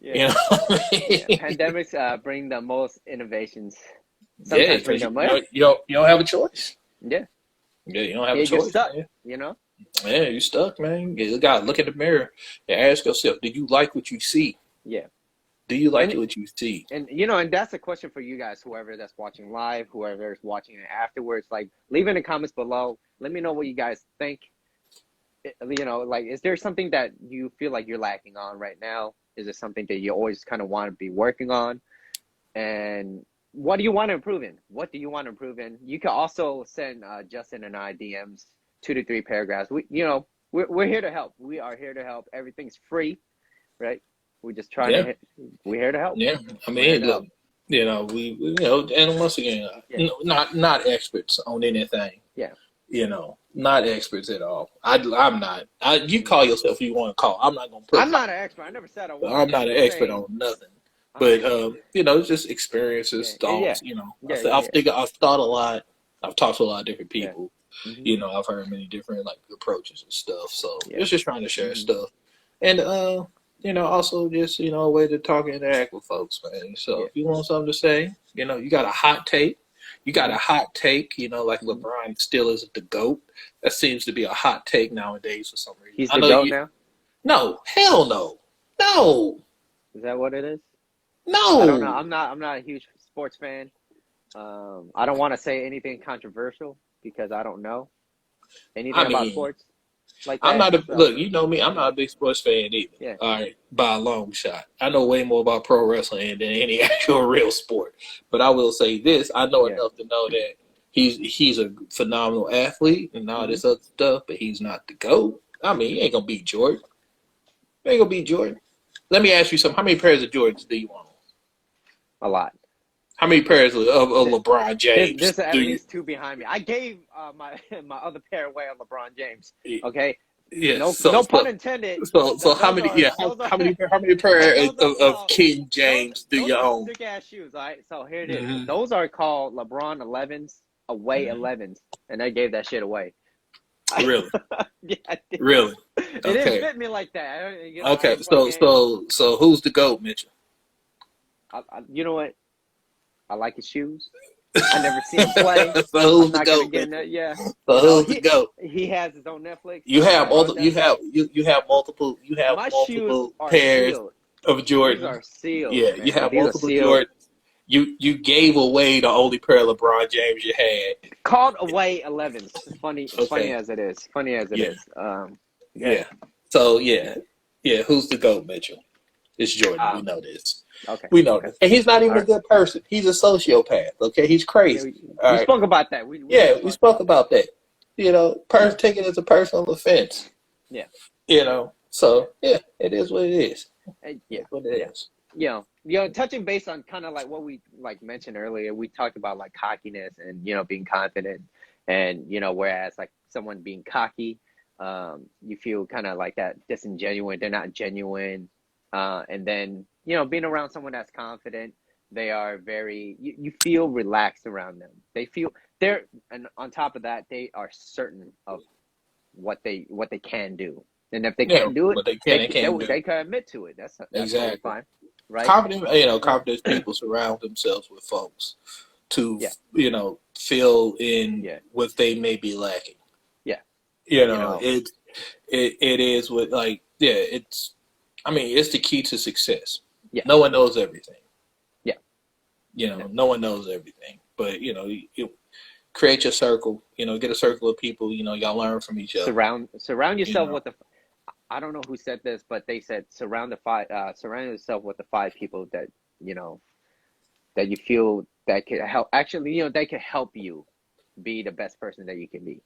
Yeah. you know, Yeah. Pandemics bring the most innovations. yeah, Sometimes bring because them. Yeah. you don't have a choice. Yeah. Yeah, you don't have a Yeah. You're choice, stuck. man. You know. Yeah, you stuck, man. You gotta look in the mirror and ask yourself, do you like what you see? Yeah. Do you like And what you see? and you know, and that's a question for you guys, whoever that's watching live, whoever is watching it afterwards. Like, leave in the comments below. Let me know what you guys think. You know, like, is there something that you feel like you're lacking on right now? Is it something that you always kind of want to be working on? And what do you want to improve in? What do you want to improve in? You can also send Justin and I DMs, 2 to 3 paragraphs. You know, we're here to help. We are here to help. Everything's free, right? We're just trying Yeah, to. We're here to help. yeah. I We're here mean, to look, help. you know, you know, and once again, Yeah, not experts on anything. yeah. You know, not experts at all. I'm not. You Mhm. call yourself who you want to call. I'm not gonna put I'm my. not an expert. I never said I was. I'm I'm not an just expert saying. on nothing. I'm But just. you know, it's just experiences, Yeah, yeah, yeah, thoughts. You know, yeah, yeah, yeah, I've thought a lot. I've talked to a lot of different yeah. people. Hmm. You know, I've heard many different like approaches and stuff. So Yeah. it's just trying to share Hmm. stuff, and you know, also just you know a way to talk and interact with folks, man. So Yeah. if you want something to say, you know, you got a hot take. You got Hmm. a hot take, you know, like Hmm. LeBron still is the GOAT. That seems to be a hot take nowadays for some reason. He's I the know goat you. now. No, hell no, no, Is that what it is? I don't know. no. I'm not a huge sports fan. I don't want to say anything controversial because I don't know anything I about mean, sports like I'm that. not a So look. You know me. I'm yeah, not a big sports fan either. yeah, All right, by a long shot. I know way more about pro wrestling than any actual real sport. But I will say this: I know yeah. enough to know that he's a phenomenal athlete and all Hmm. this other stuff, but he's not the GOAT. I mean, he ain't gonna beat Jordan. He ain't gonna beat Jordan. Let me ask you something. How many pairs of Jordans do you own? A lot. How many pairs of Th- LeBron James There's do at you? least two behind me. I gave my my other pair away on LeBron James. Okay, Yes. no pun intended. So how Those many? are Yeah. those are How many pair those are of called King those James do those you are own? sick ass shoes. All right, so here it is. Hmm. Those are called LeBron 11s, away Hmm. 11s, and I gave that shit away. Really, Yeah, I did. really. It didn't Okay. fit me like that. You know, Okay. I fucking. So who's the GOAT, Mitchell? You know what? I like his shoes. I never seen him play. So I'm who's the not gonna GOAT, get in Mitchell? that. Yeah, So you know who's the GOAT? he has his own Netflix. You have all the, LeBron does. you have My shoes multiple are pairs sealed. of These Jordans. are sealed, Yeah, you man. have These are multiple sealed. Jordans. You gave away the only pair of LeBron James you had. Called away 11s. Funny Okay. as it is. Funny as it Yeah. is. Yeah. Yeah. So yeah. Who's the GOAT, Mitchell? It's Jordan. We Um. know this. Okay. We know Okay. this. And he's not even All a right. good person. He's a sociopath. Okay, he's Yeah. crazy. All We right. spoke about that. We Yeah, did we talk spoke about that. about that. You know, take it as a personal offense. Yeah. You know, Yeah. so yeah, it is what it is. Yeah. It's what it Yeah. is. Touching base on kind of like what we like mentioned earlier, we talked about like cockiness and being confident, and whereas like someone being cocky, you feel kind of like that disingenuous. They're not genuine, and then being around someone that's confident, they are very. You feel relaxed around them. And on top of that, they are certain of what they can do, and if they Yeah, can't do it, what they can and can't do. they can admit to it. That's totally Exactly. fine, right? Confident, Uh, confident people surround themselves with folks to, yeah, fill in yeah, what they may be lacking. yeah. You You know, know, it is what like, yeah, I mean, it's the key to success. yeah, No one knows everything. yeah, You yeah. know, no one knows everything. But, you create your circle, get a circle of people, y'all learn from each other, Surround you yourself know. with the. I don't know who said this, but they said surround yourself with the 5 people that you know that you feel that can help. Actually, they can help you be the best person that you can be.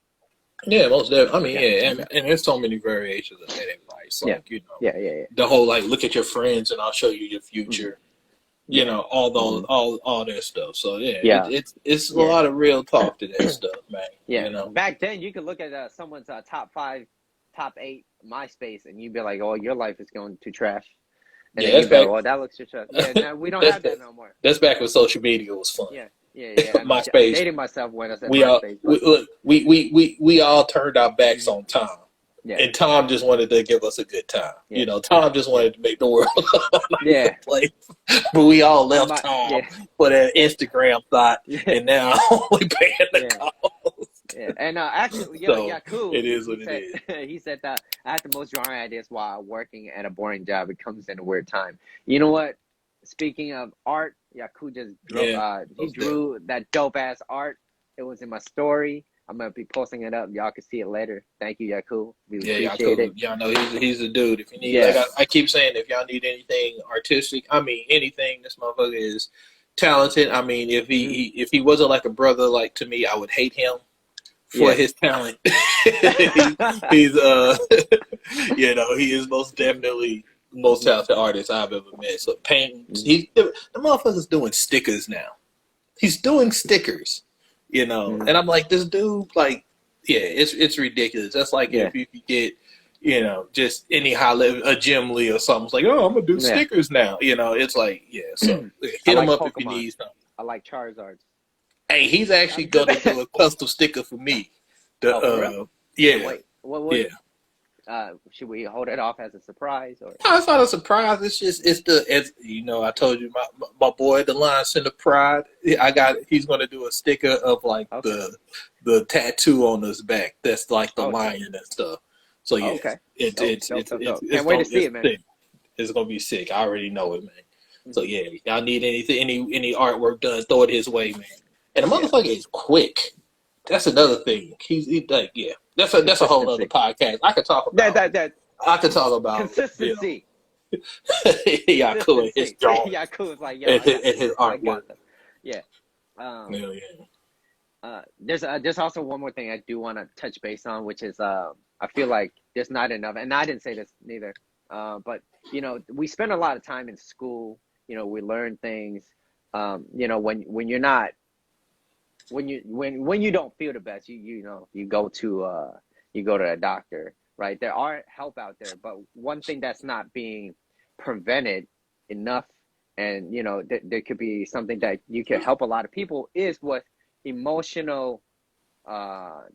Yeah, most definitely. I mean, Yeah, yeah, and there's so many variations of that advice. yeah, Like, yeah, yeah, the whole like look at your friends and I'll show you your yeah. Hmm. future. You Yeah. know, all those, Hmm. all that stuff. So yeah, Yeah. it's a Yeah. lot of real talk to that stuff, man. Yeah. You know. Back then, you could look at someone's top five, top eight MySpace, and you'd be like, "Oh, your life is going to trash." And Yeah, then that's you'd be like, back. "Oh, that looks to trash." Yeah. Now we don't that's have that no more. that's back when social media was fun. Yeah. Yeah. Yeah. I'm MySpace. dating myself when I said We all MySpace, but look. We all turned our backs mhm. on time. Yeah. And Tom just wanted to give us a good time. Yeah. You know, Tom just Yeah. wanted to make the world a nicer Yeah. place. But we all And left my Tom yeah. for that Instagram thought, Yeah. and now we paying the Yeah. cost. Yeah, and actually, So Yaku, it he, is he what it said is. he said that I had the most drawing ideas while working at a boring job. It comes in a weird time. You know what? Speaking of art, Yaku just drew. Yeah, He most definitely. drew that dope ass art. It was in my story. I'm gonna be posting it up. Y'all can see it later. Thank you, Yaku. We Yeah, y'all appreciate cool. it. Y'all know he's a dude. If you need, like Yeah. I keep saying, if y'all need anything artistic, I mean anything, this motherfucker is talented. I mean, if Hmm. if he wasn't like a brother, like to me, I would hate him for Yeah. his talent. He's you know, he is most definitely the most Hmm. talented artist I've ever met. So painting, Hmm. the motherfucker's doing stickers now. He's doing stickers, you know, Hmm. and I'm like, this dude, like, yeah, it's ridiculous. That's like Yeah. if you could get, you know, just any high level, a Jim Lee or something. It's like, oh, I'm gonna do Yeah. stickers now. You know, it's like, yeah. So I hit him like up if you Pokemon. need something. I like Charizards. Hey, he's actually I'm just gonna do a custom sticker for me. The oh, for real? Can't yeah, wait. What? yeah. Should we hold it off as a surprise or? No, it's not a surprise. It's just it's you know, I told you my boy the Lion Center Pride. He's gonna do a sticker of like Okay. the tattoo on his back. That's like the Oh, dope. lion and stuff. So Oh, yeah, okay. Dope. Dope. Dope. Dope. Can't wait to see it's it, man. sick. It's gonna be sick. I already know it, man. So Hmm. yeah, y'all need anything, any artwork done, throw it his way, man. And the Yeah. motherfucker is quick. That's Yeah. another thing. He like yeah. That's a whole other Consistency. podcast. That I could talk about you know consistency. Yaku and his Consistency. drawing Yeah, cool. It's like, yo, I got and this. his I artwork. got them. Yeah. Um. Hell yeah. There's also one more thing I do want to touch base on, which is I feel like there's not enough, and I didn't say this neither. But you know, we spend a lot of time in school. You know, we learn things. You know, when you're not when you don't feel the best, you know you go to a doctor, right? There are help out there, but one thing that's not being prevented enough, and you know there could be something that you can help a lot of people is with emotional,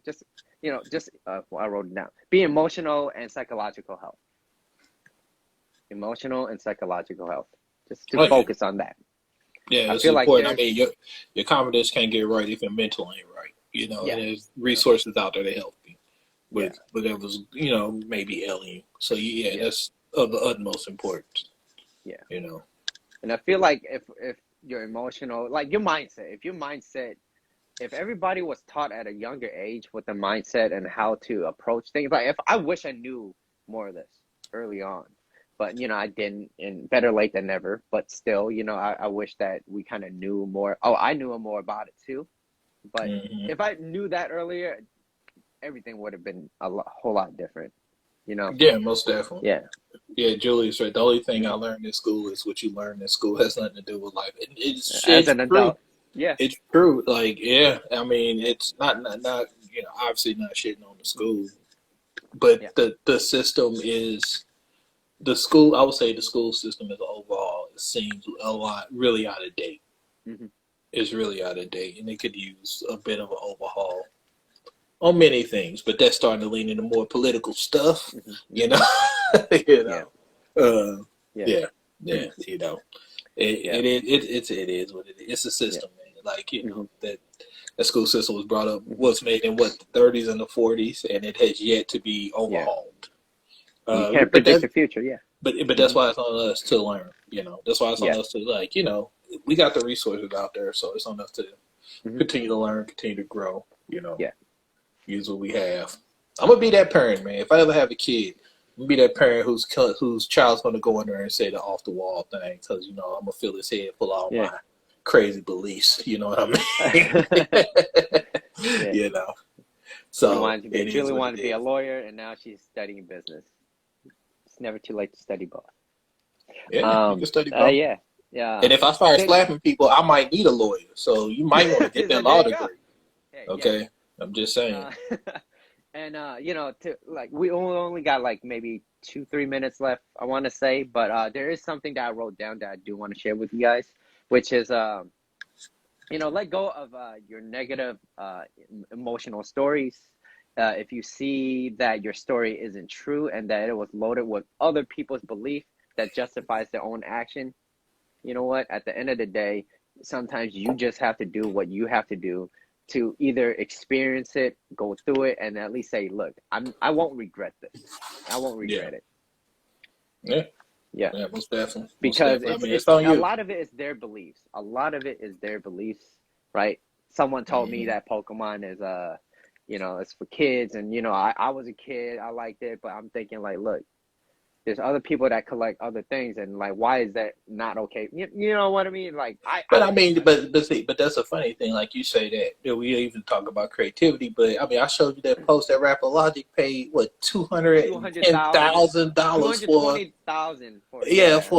just well, I wrote it down. Be emotional and psychological health. Emotional and psychological health. Just to Oh yeah. focus on that. Yeah, I it's feel like important. I there's mean your confidence can't get right if your mental ain't right. You know, yeah, and there's yeah, resources out there to help you yeah, with whatever's, you know, maybe ailing you. So yeah, yeah, that's of the utmost importance, yeah. you know. And I feel like if you're emotional, like your mindset, if everybody was taught at a younger age with the mindset and how to approach things, like if I wish I knew more of this early on, but you know I didn't, and better late than never. But still, you know, I wish that we kind of knew more. Oh, I knew more about it too. But Hmm. if I knew that earlier, everything would have been whole lot different. You know? Yeah, most definitely. Yeah. Yeah, Julie's right. The only thing I Hmm. learned in school is what you learn in school has nothing to do with life. As It's an true. adult, yeah. It's true. Like, yeah, I mean, Yeah. it's not you know, obviously not shitting on the school, but Yeah. the system is the school. I would say the school system as overall it seems a lot really out of date. Hmm. It's really out of date, and it could use a bit of an overhaul on many things. But that's starting to lean into more political stuff, Hmm. you Hmm. know. you Yeah. know, uh, Yeah. yeah, yeah, you know. Yeah. It is what it is. It's a Yeah. system, man. Like you Hmm. know that the school system Hmm. was made in what the 30s and the 40s, and it has yet to be Yeah. overhauled. You can't But predict that the future. Yeah. but that's Hmm. why it's on us to learn. You know, that's why it's on Yeah. us to like you know we got the resources out there, so it's on us to Hmm. continue to learn, continue to grow. You know, Yeah. use what we have. I'm gonna be that parent, man. If I ever have a kid, I'm gonna be that parent whose child's gonna go in there and say the off the wall thing because you know I'm gonna fill his head full of all Yeah. my crazy beliefs. You know what I mean? Yeah. you know. Julie So wanted to be it is Julie what wanted it to be a is. lawyer, and now she's studying business. It's never too late to study both. Yeah, you can study both. Yeah. Yeah. And if I start They, slapping people, I might need a lawyer. So you might want to get so that there law you go. degree. Hey, yeah. Okay, I'm just saying. Uh, and you know, to like we only got like maybe 2-3 minutes left, I want to say, but there is something that I wrote down that I do want to share with you guys, which is you know, let go of your negative emotional stories. If you see that your story isn't true and that it was loaded with other people's belief that justifies their own action, you know what? At the end of the day, sometimes you just have to do what you have to do to either experience it, go through it, and at least say, "Look, I won't regret this. I won't Yeah, regret it." yeah, Yeah, yeah. Most definitely, most because definitely. I it's mean, it's it's on a you. lot of it is their beliefs. A lot of it is their beliefs, right? Someone told me Hmm. that Pokemon is you know, it's for kids, and you know, I was a kid, I liked it, but I'm thinking like, look, there's other people that collect other things, and like, why is that not okay? You know what I mean? Like, But I I wouldn't mean, touch it. but see, but that's a funny thing. Like you say that we even talk about creativity. But I mean, I showed you that post that Rapper Logic paid what Two $210,000 hundred thousand, two hundred for twenty thousand for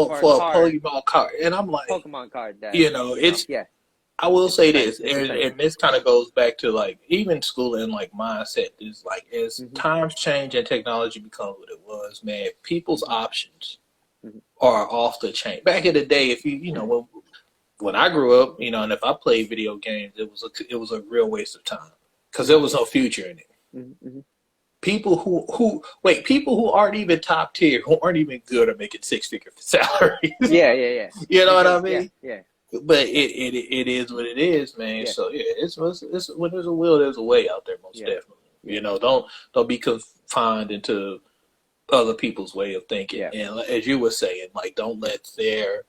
for a a card, Pokemon card, and I'm like, Pokemon card that you know, you know, it's. yeah, I will it's say insane. this, It's insane. and this kind of goes back to like even school and like mindset is like as Hmm. times change and technology becomes what it was, man. People's Hmm. options Hmm. are off the chain. Back in the day, if you know when I grew up, you know, and if I played video games, it was a real waste of time because there Hmm. was no future in it. Hmm. Hmm. People people who aren't even top tier, who aren't even good at making six-figure salaries. Yeah, yeah, yeah. You know what I Because yeah, mean? yeah, But yeah, it is what it is, man. yeah, So yeah, it's when there's a will, there's a way out there, most yeah, definitely. yeah, You know, don't be confined into other people's way of thinking. yeah, And as you were saying, like don't let their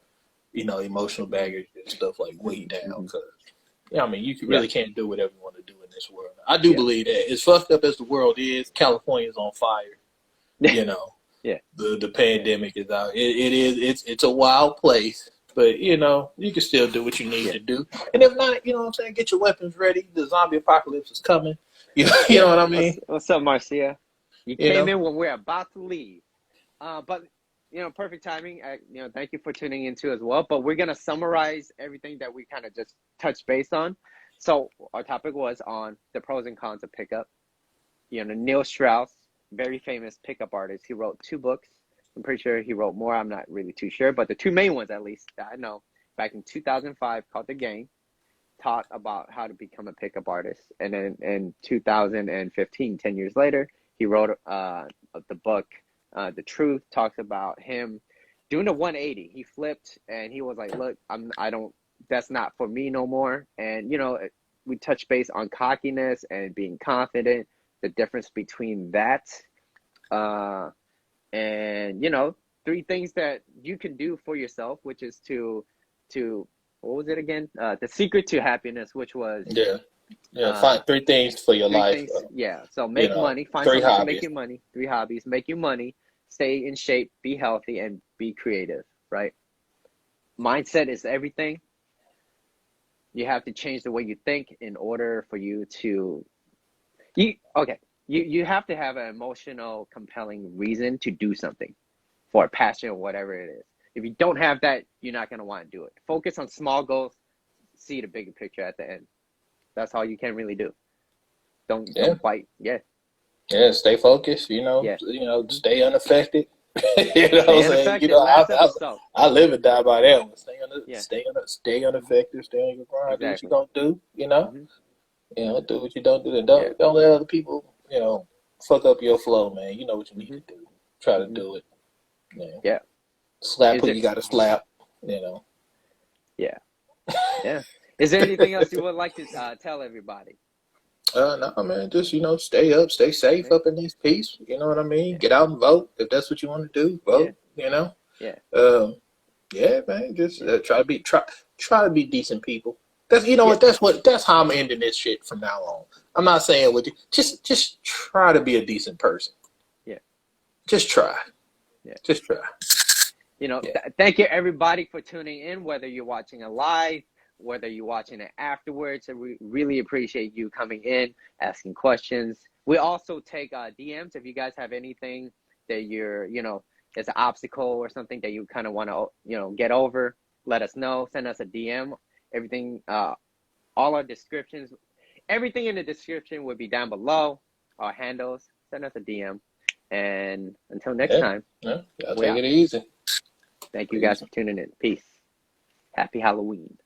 emotional baggage and stuff like weigh hmm, down. hmm, Because yeah, I mean, you yeah, really can't do whatever you want to do in this world. I do yeah, believe that as fucked up as the world is, California's on fire. You know, yeah, the yeah, pandemic is out. It is it's a wild place, but you know you can still do what you need yeah, to do. And if not, you know what I'm saying, get your weapons ready. The zombie apocalypse is coming. You yeah. know what I mean? What's up, Marcia? You You came know, in when we're about to leave. But you know, perfect timing. You know, thank you for tuning in too as well. But we're gonna summarize everything that we kind of just touched base on. So our topic was on the pros and cons of pickup. You know, Neil Strauss, very famous pickup artist. He wrote 2 books. I'm pretty sure he wrote more. I'm not really too sure, but the 2 main ones, at least that I know, back in 2005, called The Game, taught about how to become a pickup artist. And then in 2015, 10 years later, he wrote the book, The Truth, talks about him doing a 180. He flipped and he was like, look, I don't, that's not for me no more. And, you know, we touched base on cockiness and being confident, the difference between that, uh, and, you know, 3 things that you can do for yourself, which is to, what was it again? The secret to happiness, which was yeah, yeah. uh, Find 3 things for your three life. things. Yeah. So You make know, money, find 3 something to make hobbies. you money. 3 hobbies, make you money, stay in shape, be healthy, and be creative, right? Mindset is everything. You have to change the way you think in order for you to, okay. You have to have an emotional, compelling reason to do something for a passion or whatever it is. If you don't have that, you're not going to want to do it. Focus on small goals, see the bigger picture at the end. That's all you can really do. Yeah, Don't bite. Yeah, yeah. Stay focused. yeah. Hmm. Stay unaffected. You know what Stay I'm saying? unaffected. Last episode. I live and die by that one. Yeah. Stay Hmm. unaffected. Stay on your grind. Do what you Exactly. gonna do. You know. Hmm. Do what you don't do, and Yeah. don't let other people, fuck up your flow, man. You know what you need Hmm. to do. Try to Hmm. do it. Man. Yeah. Slap Is who it? you got to slap. You know. Yeah. Yeah. Is there anything else you would like to tell everybody? No, man. Just stay up, stay safe Okay. up in this piece. You know what I mean? Yeah. Get out and vote if that's what you want to do. Yeah. Vote. You know. Yeah. Um, yeah, man. Just Yeah. try to be decent people. That's you know Yeah. what that's how I'm ending this shit from now on. I'm not saying with you. Just try to be a decent person. Yeah. Just try. Yeah. Just try. You know, Yeah. thank you everybody for tuning in, whether you're watching it live, whether you're watching it afterwards. And we really appreciate you coming in, asking questions. We also take DMs if you guys have anything that you're, you know, there's an obstacle or something that you kind of want to, you know, get over. let us know. Send us a DM. Everything, all our descriptions, everything in the description will be down below. Our handles. Send us a DM. And until next time, Y'all we take out. it easy. Thank you guys for tuning in. Peace. Happy Halloween.